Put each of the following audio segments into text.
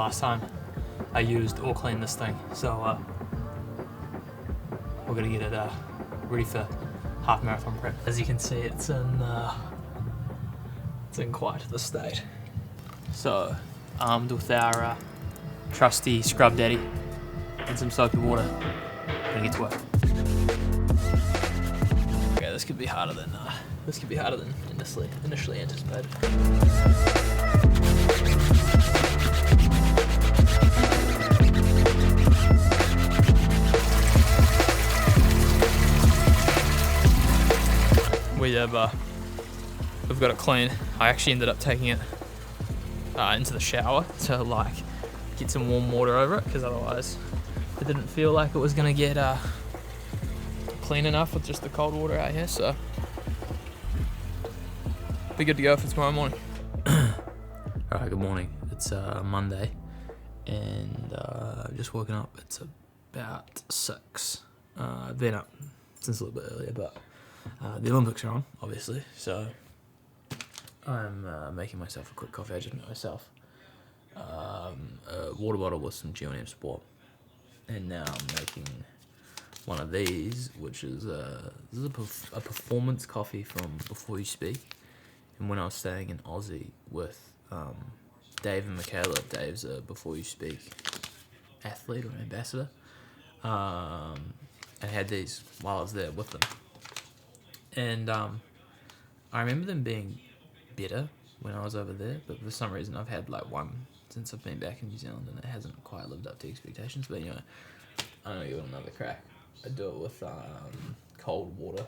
last time I used or cleaned this thing, so we're gonna get it ready for half marathon prep. As you can see, it's in quite the state. So, armed with our trusty scrub daddy and some soapy water, gonna get to work. Okay, this could be harder than initially anticipated. We've got it clean. I actually ended up taking it into the shower to like get some warm water over it, because otherwise it didn't feel like it was gonna get clean enough with just the cold water out here. So be good to go for tomorrow morning. Alright, good morning. It's Monday, and I've just woken up. It's about 6. I've been up since a little bit earlier, but the Olympics are on, obviously, so I'm making myself a quick coffee. I just made myself a water bottle with some G&M Sport, and now I'm making one of these, which is this is a performance coffee from Before You Speak. And when I was staying in Aussie with Dave and Michaela, Dave's a Before You Speak athlete or an ambassador, I had these while I was there with them. And I remember them being better when I was over there, but for some reason I've had like one since I've been back in New Zealand, and it hasn't quite lived up to expectations. But I'm gonna give it another crack. I do it with cold water,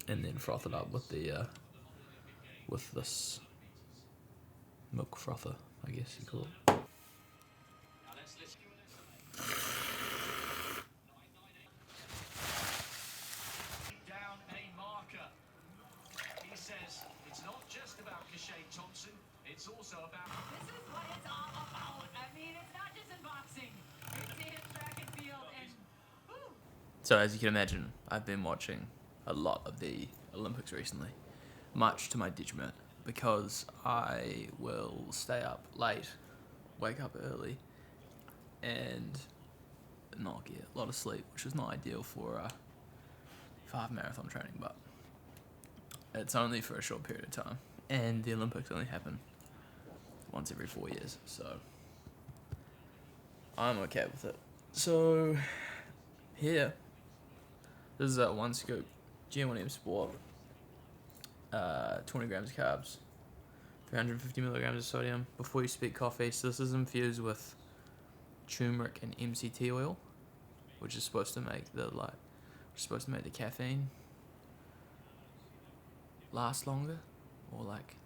and then froth it up with the with this milk frother, I guess you call it. It's also about... This is what it's all about. I mean, it's not just in boxing. It's in track and field and... Woo. So as you can imagine, I've been watching a lot of the Olympics recently, much to my detriment, because I will stay up late, wake up early, and not get a lot of sleep, which is not ideal for half marathon training, but it's only for a short period of time. And the Olympics only happen once every 4 years, so I'm okay with it. So here, this is that 1 scoop G&M Sport, 20 grams of carbs, 350 milligrams of sodium, Before You Speak coffee. So this is infused with turmeric and MCT oil, which is supposed to make the caffeine last longer, or like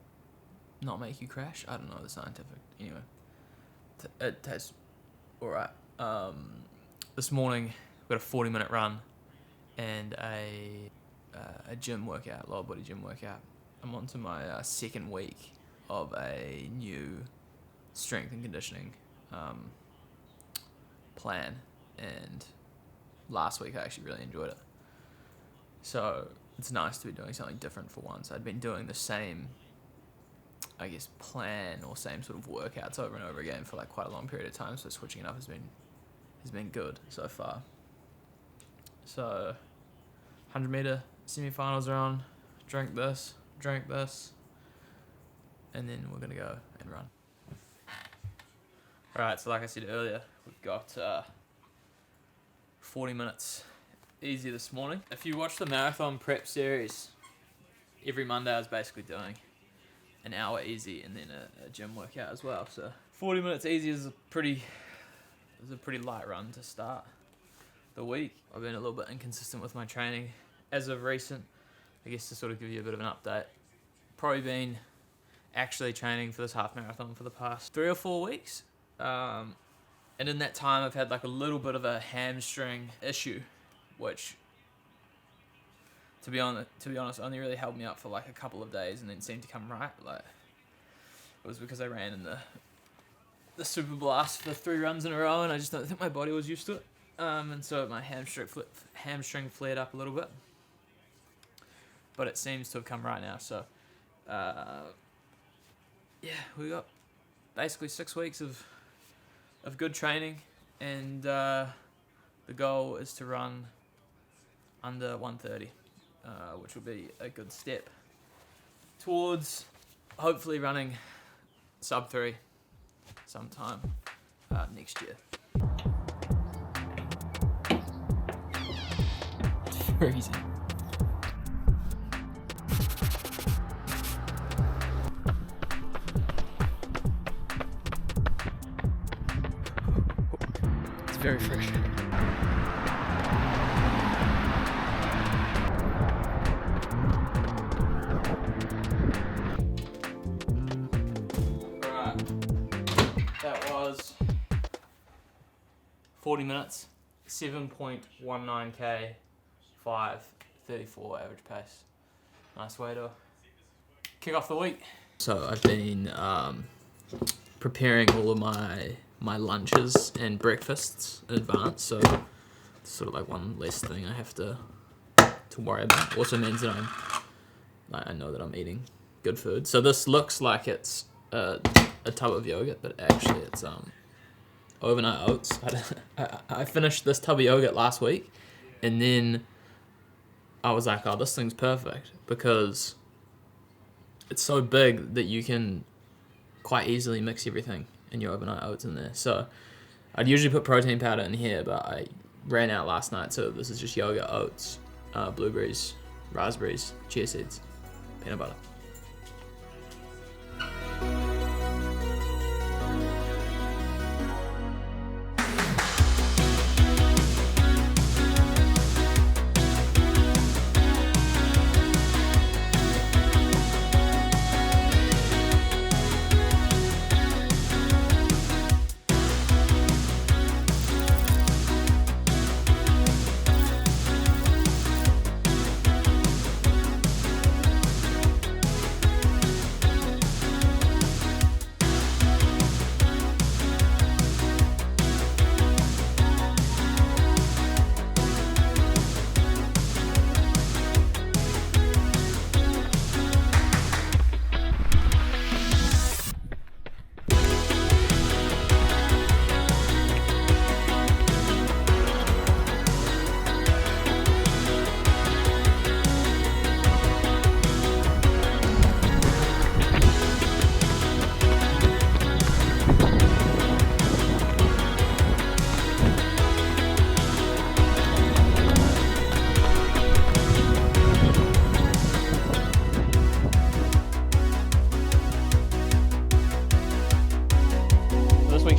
not make you crash. I don't know the scientific. Anyway, it tastes alright. This morning we got a 40-minute run and a gym workout, lower body gym workout. I'm on to my second week of a new strength and conditioning plan, and last week I actually really enjoyed it. So it's nice to be doing something different for once. I'd been doing the same, I guess, plan or same sort of workouts over and over again for like quite a long period of time, so switching it up has been good so far. So 100 meter semi-finals are on. Drank this, and then we're gonna go and run. Alright, so like I said earlier, we've got 40 minutes easy this morning. If you watch the marathon prep series, every Monday I was basically doing an hour easy and then a gym workout as well. So 40 minutes easy is a pretty light run to start the week. I've been a little bit inconsistent with my training as of recent. I guess to sort of give you a bit of an update, probably been actually training for this half marathon for the past 3 or 4 weeks. And in that time I've had like a little bit of a hamstring issue, which to be honest only really held me up for like a couple of days and then seemed to come right. Like it was because I ran in the super blast for 3 runs in a row, and I just don't think my body was used to it. And so my hamstring flared up a little bit, but it seems to have come right now. So yeah, we got basically 6 weeks of good training, and the goal is to run under 130, which will be a good step towards hopefully running sub 3 sometime next year. Freezing. It's very fresh. Alright, that was 40 minutes, 7.19k, 5:34 average pace. Nice way to kick off the week. So I've been preparing all of my lunches and breakfasts in advance, so it's sort of like one less thing I have to worry about. Also means that I know that I'm eating good food. So this looks like it's a tub of yogurt, but actually it's overnight oats. I finished this tub of yogurt last week, and then I was like, oh, this thing's perfect because it's so big that you can quite easily mix everything in your overnight oats in there. So I'd usually put protein powder in here, but I ran out last night, so this is just yogurt, oats, blueberries, raspberries, chia seeds, peanut butter.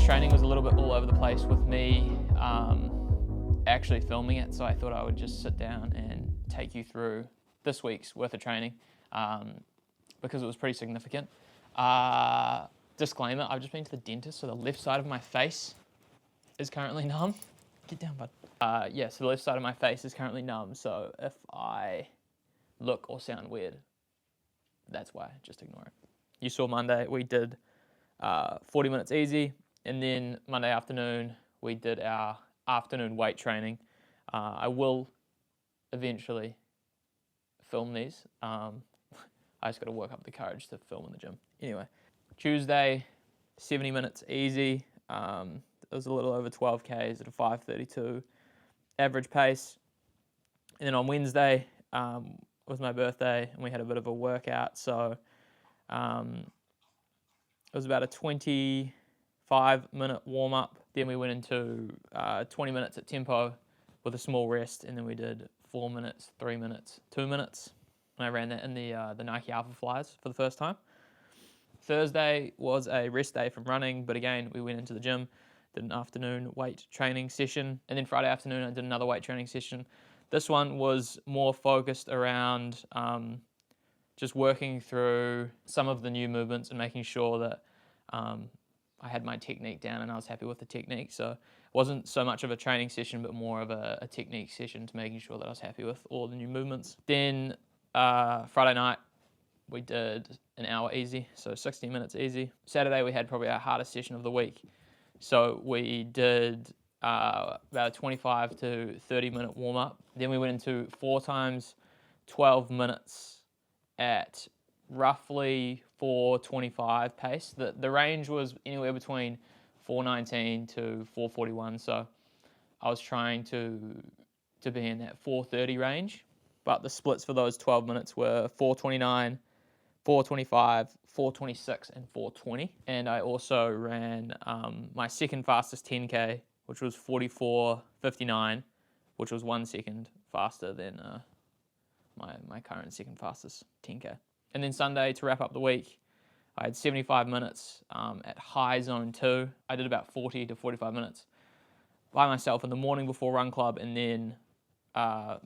Training was a little bit all over the place with me actually filming it, so I thought I would just sit down and take you through this week's worth of training because it was pretty significant. Disclaimer, I've just been to the dentist, so the left side of my face is currently numb. Get down, bud. Yeah, so the left side of my face is currently numb, so if I look or sound weird, that's why, just ignore it. You saw Monday, we did 40 minutes easy. And then Monday afternoon, we did our afternoon weight training. I will eventually film these. I just got to work up the courage to film in the gym. Anyway, Tuesday, 70 minutes easy. It was a little over 12 Ks at a 5:32 average pace. And then on Wednesday was my birthday, and we had a bit of a workout. So it was about a 25-minute warm-up. Then we went into 20 minutes at tempo with a small rest, and then we did 4 minutes, 3 minutes, 2 minutes. And I ran that in the Nike Alpha Flies for the first time. Thursday was a rest day from running, but again, we went into the gym, did an afternoon weight training session, and then Friday afternoon I did another weight training session. This one was more focused around just working through some of the new movements and making sure that I had my technique down and I was happy with the technique. So it wasn't so much of a training session, but more of a technique session to making sure that I was happy with all the new movements. Then Friday night, we did an hour easy, so 60 minutes easy. Saturday, we had probably our hardest session of the week. So we did about a 25 to 30 minute warm up. Then we went into 4 times 12 minutes at roughly 4:25 pace. The range was anywhere between 4:19 to 4:41, so I was trying to be in that 4:30 range. But the splits for those 12 minutes were 4:29, 4:25, 4:26, and 4:20. And I also ran my second fastest 10K, which was 44:59, which was 1 second faster than my current second fastest 10K. And then Sunday, to wrap up the week, I had 75 minutes at high zone 2. I did about 40 to 45 minutes by myself in the morning before run club, and then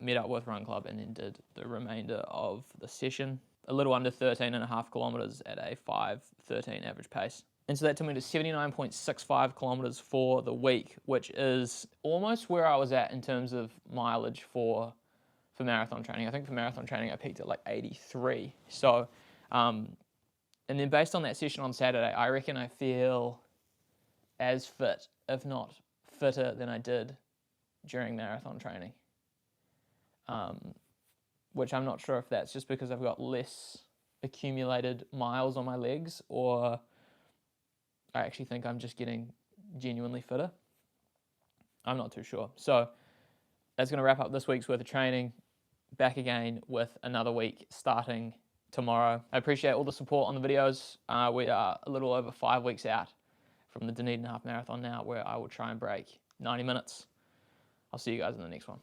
met up with run club, and then did the remainder of the session. A little under 13.5 kilometers at a 5:13 average pace. And so that took me to 79.65 kilometers for the week, which is almost where I was at in terms of mileage for marathon training. I think for marathon training I peaked at like 83. So, and then based on that session on Saturday, I reckon I feel as fit, if not fitter, than I did during marathon training. Which I'm not sure if that's just because I've got less accumulated miles on my legs, or I actually think I'm just getting genuinely fitter. I'm not too sure. So that's going to wrap up this week's worth of training. Back again with another week starting tomorrow. I appreciate all the support on the videos. We are a little over 5 weeks out from the Dunedin Half Marathon now, where I will try and break 90 minutes. I'll see you guys in the next one.